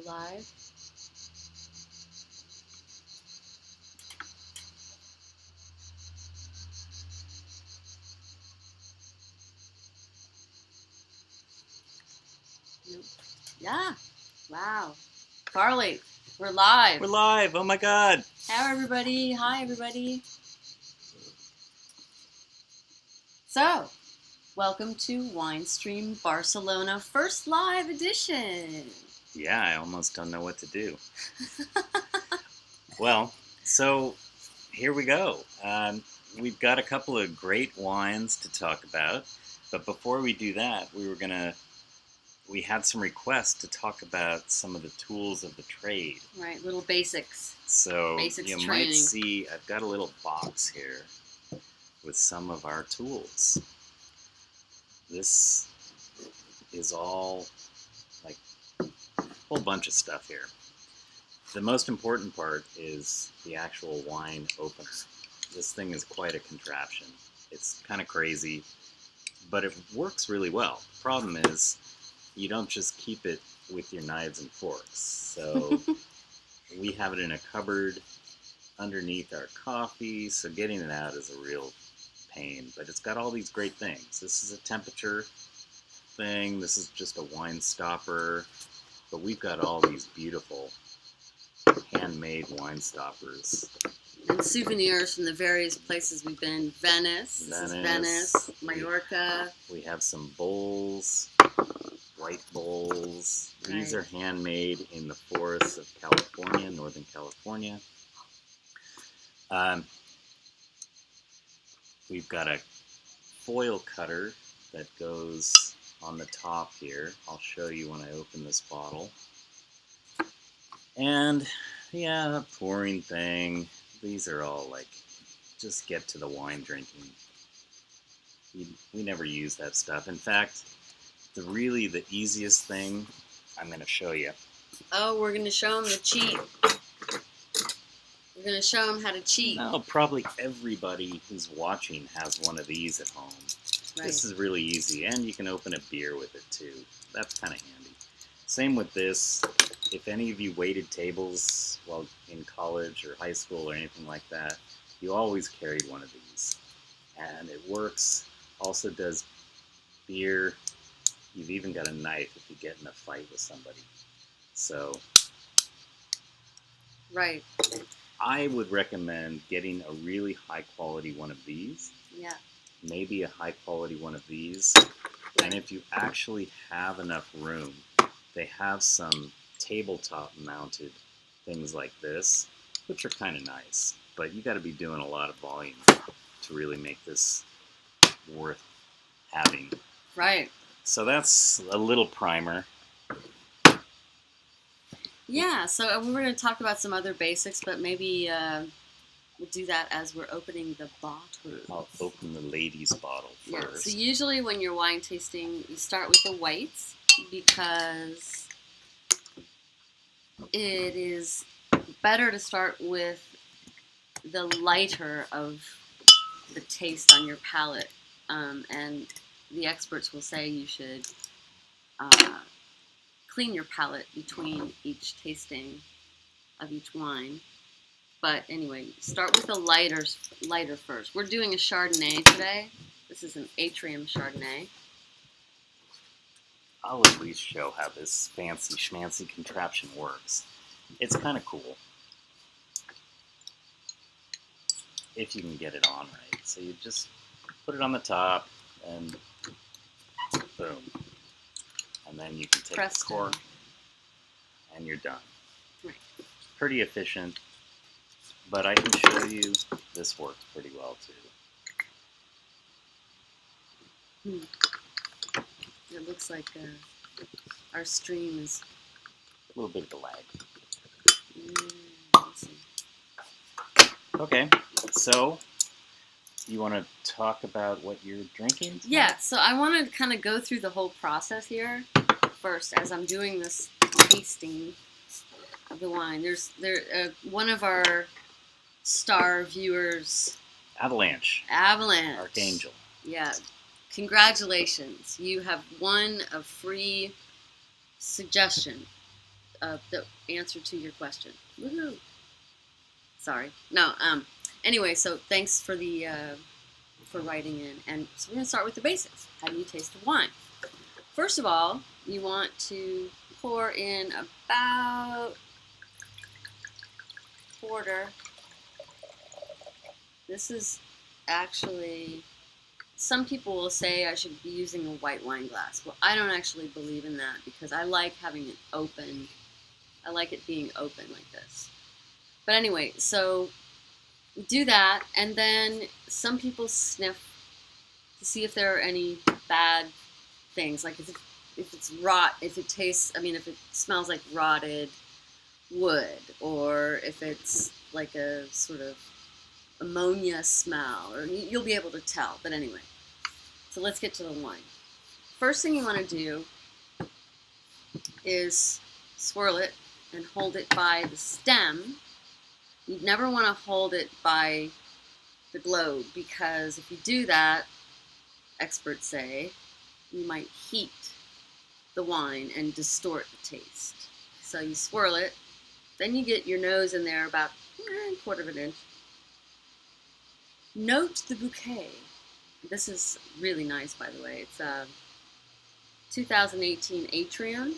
live. Nope. Yeah. Wow. Farley, we're live. We're live. Oh my God. Hello, everybody. Hi, everybody. So, welcome to WineStream Barcelona first live edition. Yeah, I almost don't know what to do. Well, so here we go. We've got a couple of great wines to talk about, but before we do that, we had some requests to talk about some of the tools of the trade. Right, little basics. So Basics you training. might see I've got a little box here with some of our tools. This is all like a whole bunch of stuff here. The most important part is the actual wine opener. This thing is quite a contraption. It's kind of crazy, but it works really well. The problem is you don't just keep it with your knives and forks. So we have it in a cupboard underneath our coffee, so getting it out is a real pain. But it's got all these great things. This is a temperature thing. This is just a wine stopper. But we've got all these beautiful handmade wine stoppers. And souvenirs from the various places we've been. Venice. This is Venice. Mallorca. We have some bowls, white bowls. These Right. are handmade in the forests of California, Northern California. We've got a foil cutter that goes on the top here. I'll show you when I open this bottle. And yeah, a pouring thing. These are all like, just get to the wine drinking. We never use that stuff. In fact, the easiest thing I'm going to show you. Oh, we're going to show them the cheat. We're going to show them how to cheat. Now, probably everybody who's watching has one of these at home. Right. This is really easy, and you can open a beer with it too. That's kind of handy. Same with this. If any of you waited tables while in college or high school or anything like that, you always carried one of these. And it works. Also does beer. You've even got a knife if you get in a fight with somebody. So Right. I would recommend getting a really high quality one of these. Yeah. Maybe a high quality one of these. And if you actually have enough room, they have some tabletop mounted things like this, which are kind of nice. But you got to be doing a lot of volume to really make this worth having. Right. So that's a little primer. Yeah, so we're going to talk about some other basics, but maybe we'll do that as we're opening the bottle. I'll open the ladies' bottle Yeah, first. so usually when you're wine tasting, you start with the whites because it is better to start with the lighter of the taste on your palate. And the experts will say you should clean your palate between each tasting of each wine. But anyway, start with the lighter first. We're doing a Chardonnay today. This is an Atrium Chardonnay. I'll at least show how this fancy schmancy contraption works. It's kind of cool. If you can get it on right. So you just put it on the top and boom. And then you can take Presto. the cork and you're done. Right. Pretty efficient, but I can show you this works pretty well too. It looks like our stream is... A little bit of a lag. Let's see. Okay, so you want to talk about what you're drinking? Yeah, so I want to kind of go through the whole process here first as I'm doing this tasting of the wine. There's one of our star viewers, Avalanche. Archangel. Yeah, congratulations. You have won a free suggestion the answer to your question. Woohoo! Sorry. No. Anyway, so thanks for the for writing in, and so we're gonna start with the basics. How do you taste a wine? First of all, you want to pour in about quarter. This is actually, some people will say I should be using a white wine glass. Well, I don't actually believe in that because I like having it open. I like it being open like this. But anyway, so do that, and then some people sniff to see if there are any bad things, like if it's if it tastes, if it smells like rotted wood, or if it's like a sort of ammonia smell, or you'll be able to tell. But anyway, so let's get to the wine. First thing you want to do is swirl it and hold it by the stem. You'd never want to hold it by the globe, because if you do that, experts say, you might heat the wine and distort the taste. So you swirl it, then you get your nose in there about a quarter of an inch. Note the bouquet. This is really nice, by the way. It's a 2018 Atrium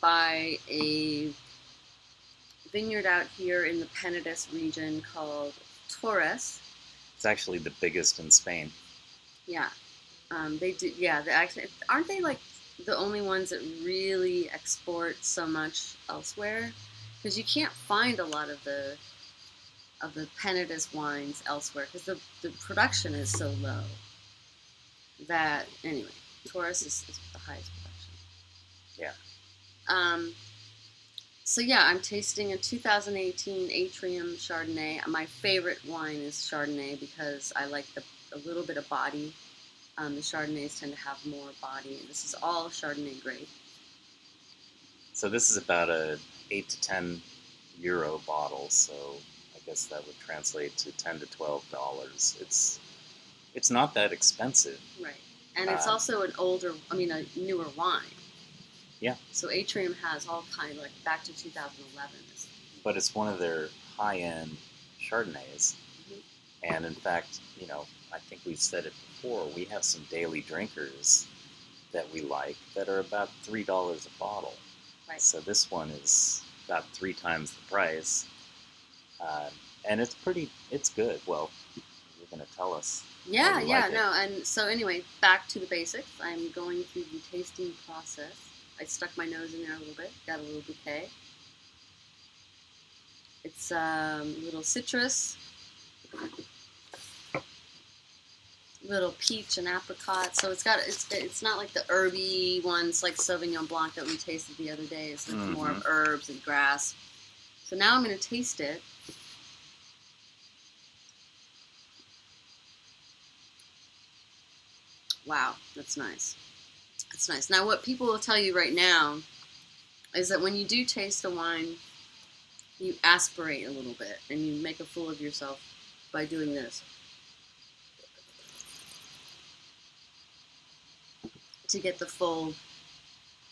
by a vineyard out here in the Penedès region called Torres. It's actually the biggest in Spain. Yeah, they do. Yeah, they actually, aren't they like the only ones that really export so much elsewhere? Because you can't find a lot of the Penedès wines elsewhere because the production is so low. That anyway, Torres is the highest production. Yeah. So yeah, I'm tasting a 2018 Atrium Chardonnay. My favorite wine is Chardonnay because I like a little bit of body. The Chardonnays tend to have more body, and this is all Chardonnay grape. So this is about a 8 to 10 euro bottle, so I guess that would translate to $10 to $12. It's not that expensive. Right, and it's also a newer wine. Yeah. So Atrium has all kind of like back to 2011. But it's one of their high-end Chardonnays. Mm-hmm. And in fact, I think we've said it before, we have some daily drinkers that we like that are about $3 a bottle. Right. So this one is about 3 times the price. And it's good. Well, you're going to tell us. Yeah, no. And so anyway, back to the basics. I'm going through the tasting process. I stuck my nose in there a little bit, got a little bouquet. It's a little citrus, little peach and apricot. So it's not like the herby ones like Sauvignon Blanc that we tasted the other day. It's like more of herbs and grass. So now I'm going to taste it. Wow, that's nice. That's nice. Now, what people will tell you right now is that when you do taste a wine, you aspirate a little bit and you make a fool of yourself by doing this to get the full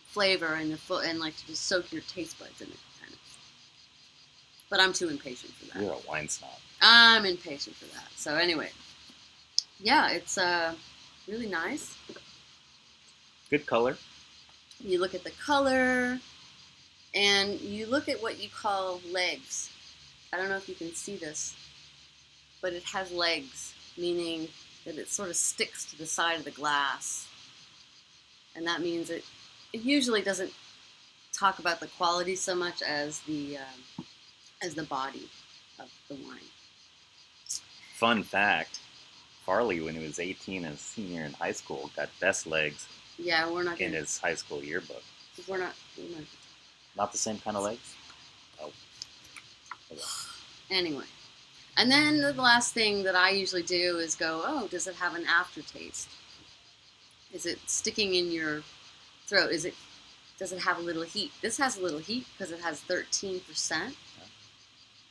flavor and like to just soak your taste buds in it, kind of. But I'm too impatient for that. You're a wine snob. I'm impatient for that. So anyway, yeah, it's really nice. Good color. You look at the color, and you look at what you call legs. I don't know if you can see this, but it has legs, meaning that it sort of sticks to the side of the glass. And that means it usually doesn't talk about the quality so much as the body of the wine. Fun fact, Farley, when he was 18 and a senior in high school, got best legs. Yeah, we're not in his high school yearbook. We're not. Not the same kind of legs? Oh. Okay. Anyway. And then the last thing that I usually do is go, oh, does it have an aftertaste? Is it sticking in your throat? Does it have a little heat? This has a little heat because it has 13%,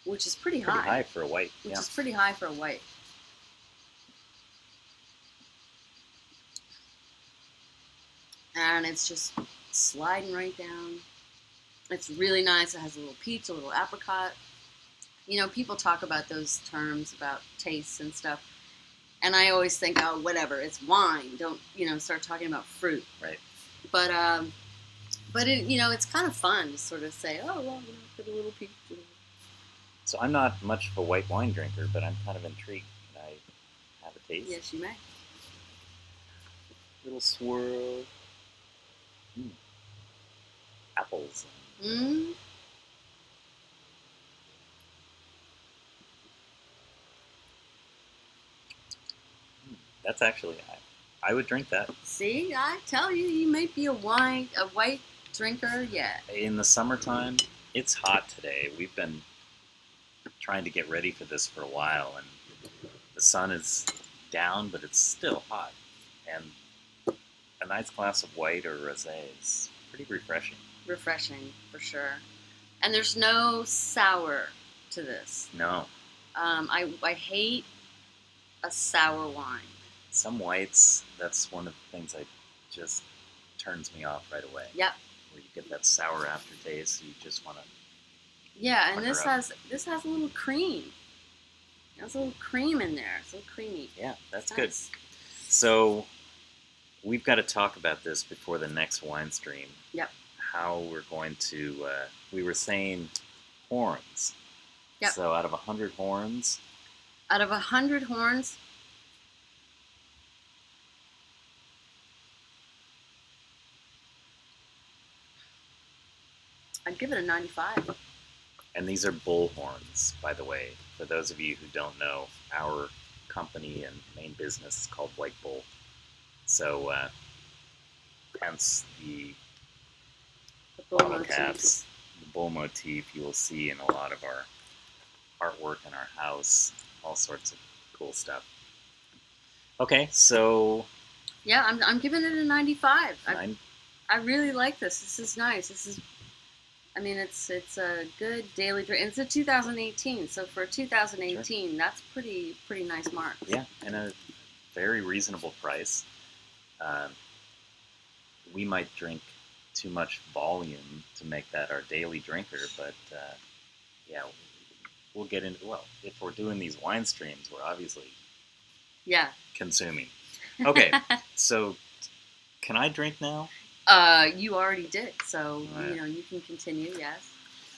which is pretty high. Pretty high for a white. Which is pretty high for a white. And it's just sliding right down. It's really nice. It has a little peach, a little apricot. You know, people talk about those terms about tastes and stuff, and I always think, oh, whatever, it's wine. Don't, start talking about fruit. Right. But it, it's kind of fun to sort of say, oh, well, put a little peach. So I'm not much of a white wine drinker, but I'm kind of intrigued. Can I have a taste? Yes, you may. Little swirl. Apples. Mm. That's actually, I would drink that. See, I tell you, you may be a white drinker yet. In the summertime, it's hot today. We've been trying to get ready for this for a while, and the sun is down, but it's still hot. And a nice glass of white or rosé is pretty refreshing. Refreshing, for sure. And there's no sour to this. No. I hate a sour wine. Some whites, that's one of the things that just turns me off right away. Yep. Where you get that sour aftertaste, you just want to. Yeah, and this has a little cream. There's a little cream in there. It's a little creamy. Yeah, that's Nice. good. So we've got to talk about this before the next wine stream. Yep. How we're going to. We were saying horns. Yep. So out of 100 horns. Out of 100 horns, I'd give it a 95. And these are bull horns, by the way. For those of you who don't know, our company and main business is called White Bull. So, hence the The bull bottle motif. caps, the bull motif you will see in a lot of our artwork in our house, all sorts of cool stuff. Okay, so Yeah, I'm giving it a 95. nine. I really like this. This is nice. It's a good daily drink. It's a 2018, so for 2018, Sure. That's pretty nice mark. Yeah, and a very reasonable price. We might drink too much volume to make that our daily drinker, but yeah, we'll get into. Well, if we're doing these wine streams, we're obviously Yeah. consuming. Okay, so can I drink now? You already did, so Right. you can continue. Yes.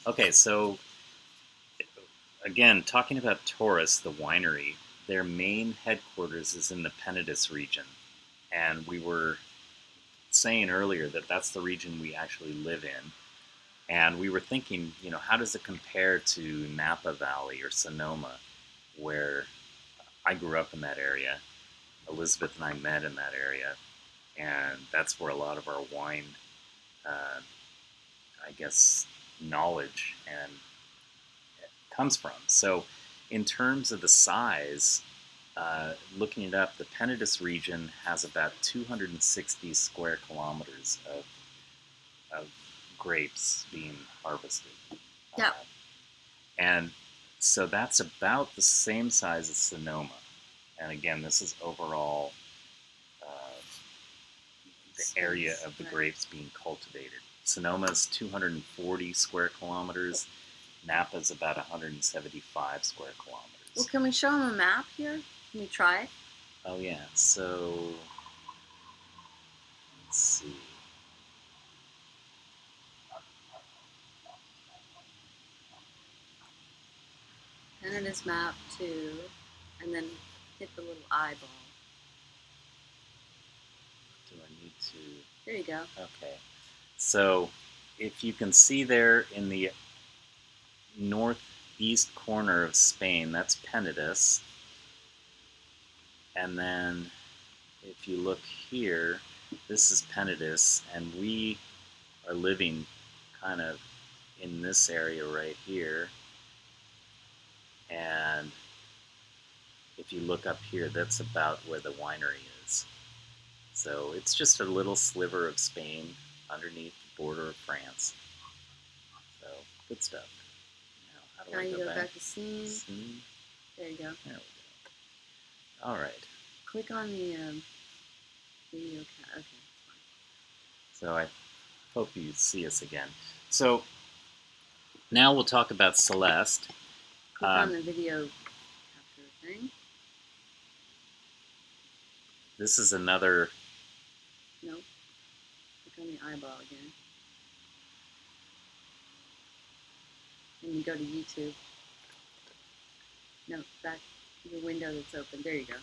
Okay, so again, talking about Torres, the winery, their main headquarters is in the Penedès region, and we were saying earlier that that's the region we actually live in, and we were thinking, how does it compare to Napa Valley or Sonoma, where I grew up in that area. Elizabeth and I met in that area, and that's where a lot of our wine, I guess, knowledge and comes from. So, in terms of the size, looking it up, the Penedès region has about 260 square kilometers of grapes being harvested. Yeah. And so that's about the same size as Sonoma. And again, this is overall the area of the Right. grapes being cultivated. Sonoma's 240 square kilometers. Napa's about 175 square kilometers. Well, can we show them a map here? Can we try it? Oh yeah, so let's see. Penedès map too, and then hit the little eyeball. Do I need to? There you go. Okay. So if you can see there in the northeast corner of Spain, that's Penedès. And then if you look here, this is Penedès, and we are living kind of in this area right here. And if you look up here, that's about where the winery is. So it's just a little sliver of Spain underneath the border of France. So good stuff. Now, how do Now I you go go back? back to scene. Scene. There you go. There we go. All right. Click on the video. Okay. So I hope you see us again. So Now we'll talk about Celeste. Click on the video capture thing. This is another... Nope. Click on the eyeball again. And you go to YouTube. No, back to the window that's open. There you go.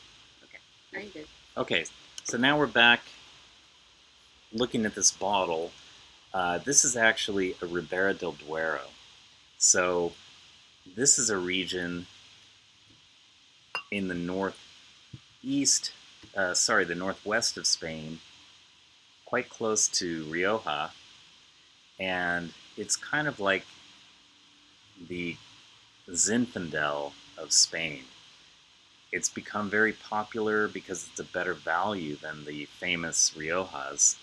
Okay. Now you good. Okay, so now we're back looking at this bottle. This is actually a Ribera del Duero. So this is a region in the the northwest of Spain, quite close to Rioja, and it's kind of like the Zinfandel of Spain. It's become very popular because it's a better value than the famous Riojas.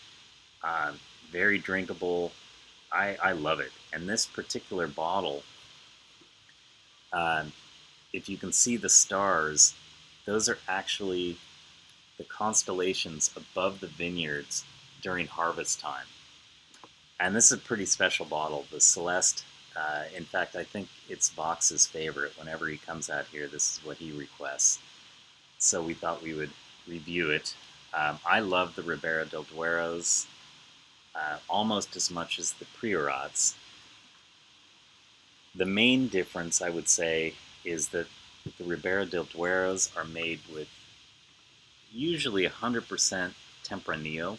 Very drinkable. I love it. And this particular bottle, if you can see the stars, those are actually the constellations above the vineyards during harvest time. And this is a pretty special bottle, the Celeste. In fact, I think it's Vox's favorite. Whenever he comes out here, this is what he requests. So we thought we would review it. I love the Ribera del Dueros almost as much as the Priorats. The main difference, I would say, is that the Ribera del Dueros are made with usually 100% Tempranillo,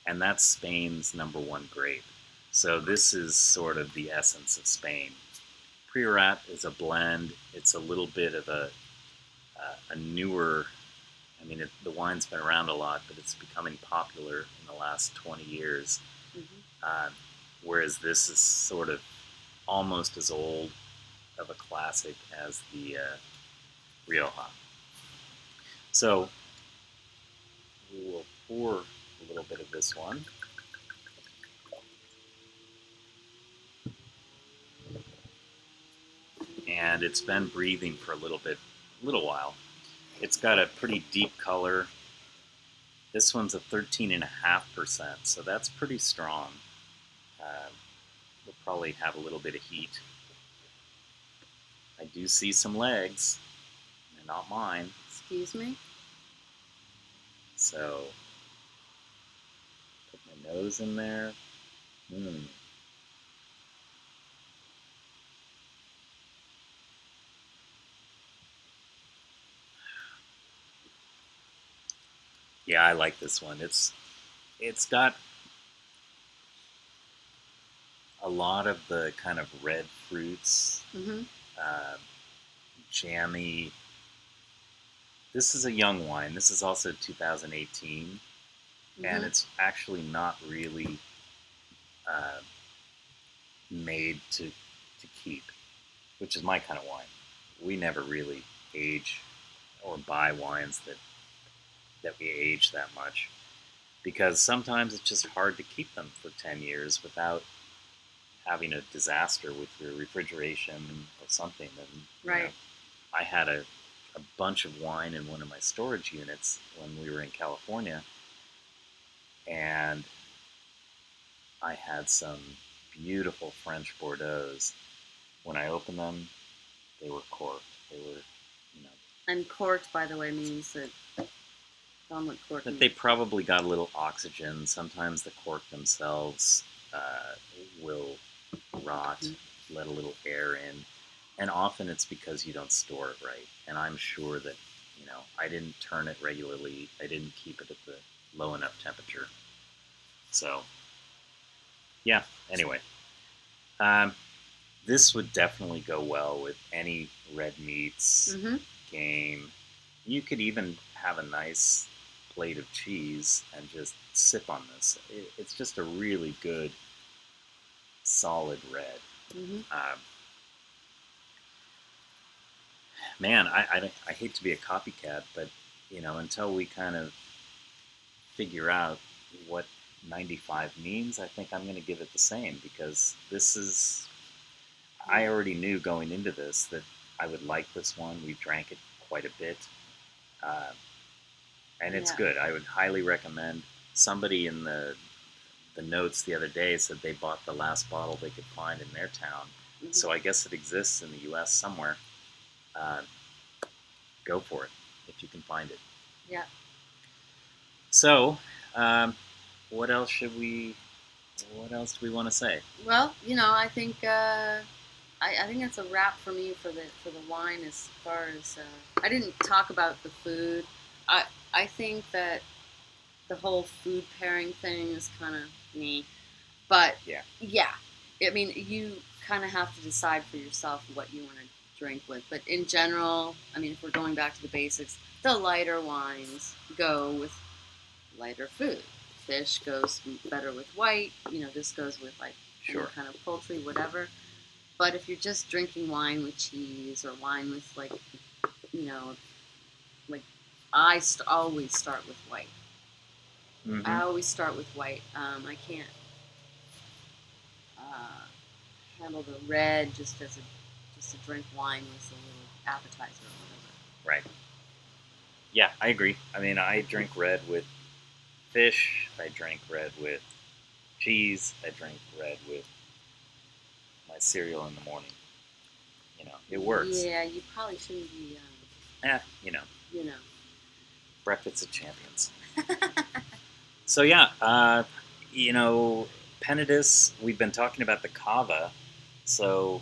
and that's Spain's #1 grape. So this is sort of the essence of Spain. Priorat is a blend. It's a little bit of a newer, I mean, the wine's been around a lot, but it's becoming popular in the last 20 years. Mm-hmm. Whereas this is sort of almost as old of a classic as the Rioja. So we will pour a little bit of this one. And it's been breathing for a little while. It's got a pretty deep color. This one's a 13.5%, so that's pretty strong. We'll probably have a little bit of heat. I do see some legs. They're not mine. Excuse me? So, put my nose in there. Yeah, I like this one. It's got a lot of the kind of red fruits, Mm-hmm. jammy. This is a young wine. This is also 2018, Mm-hmm. and it's actually not really made to keep, which is my kind of wine. We never really age or buy wines that we age that much, because sometimes it's just hard to keep them for 10 years without having a disaster with your refrigeration or something. And Right. I had a bunch of wine in one of my storage units when we were in California, and I had some beautiful French Bordeaux's. When I opened them, they were corked. They were, And corked, by the way, means that what cork that means. they probably got a little oxygen. Sometimes the cork themselves will rot, let a little air in, and often it's because you don't store it right. And I'm sure that I didn't turn it regularly. I didn't keep it at the low enough temperature. So yeah. Anyway, this would definitely go well with any red meats, Mm-hmm. game. You could even have a nice plate of cheese and just sip on this. It's just a really good, solid red. Mm-hmm. Man, I hate to be a copycat, but until we kind of figure out what 95 means, I think I'm going to give it the same, because this is... I already knew going into this that I would like this one. We drank it quite a bit. And it's good. I would highly recommend. Somebody in the notes the other day said they bought the last bottle they could find in their town. So I guess it exists in the U.S. somewhere. Go for it if you can find it. Yeah. So, what else should we? What else do we want to say? Well, I think I think that's a wrap for me for the wine. As far as I didn't talk about the food. I think that the whole food pairing thing is kind of me, but yeah. I mean, you kind of have to decide for yourself what you want to drink with. But in general, I mean, if we're going back to the basics, the lighter wines go with lighter food. Fish goes better with white. This goes with like any kind of poultry, whatever. But if you're just drinking wine with cheese or wine with like, like always start with white. Mm-hmm. I always start with white. I can't handle the red just to drink wine with a little appetizer or whatever. Right. Yeah, I agree. I mean, I drink red with fish. I drink red with cheese. I drink red with my cereal in the morning. It works. Yeah, you probably shouldn't be. You know. You know. Breakfast of champions. So yeah, Penedis. We've been talking about the cava. So,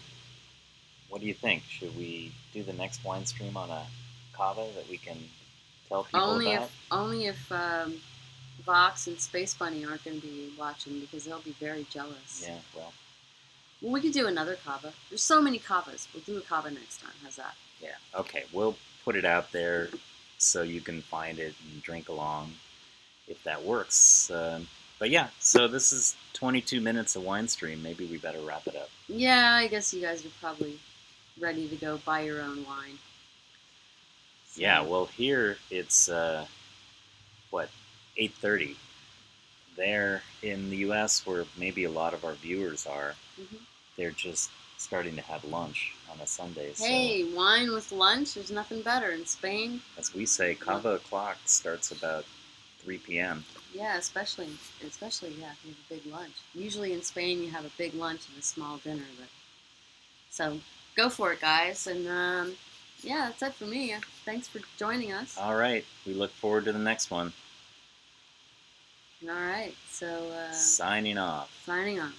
what do you think? Should we do the next wine stream on a cava that we can tell people about? Only if Vox and Space Bunny aren't going to be watching, because they'll be very jealous. Yeah, well, we could do another cava. There's so many cavas. We'll do a cava next time. How's that? Yeah. Okay. We'll put it out there so you can find it and drink along if that works. But yeah, so this is 22 minutes of wine stream. Maybe we better wrap it up. Yeah, I guess you guys are probably ready to go buy your own wine. So. Yeah, well, here it's, 8:30. There in the U.S., where maybe a lot of our viewers are, they're just starting to have lunch on a Sunday. Hey, so, wine with lunch? There's nothing better in Spain. As we say, cava o'clock starts about 3 p.m. Yeah, especially if you have a big lunch. Usually in Spain you have a big lunch and a small dinner. So go for it, guys. And yeah, that's it for me. Thanks for joining us. All right. We look forward to the next one. All right. So signing off. Signing off.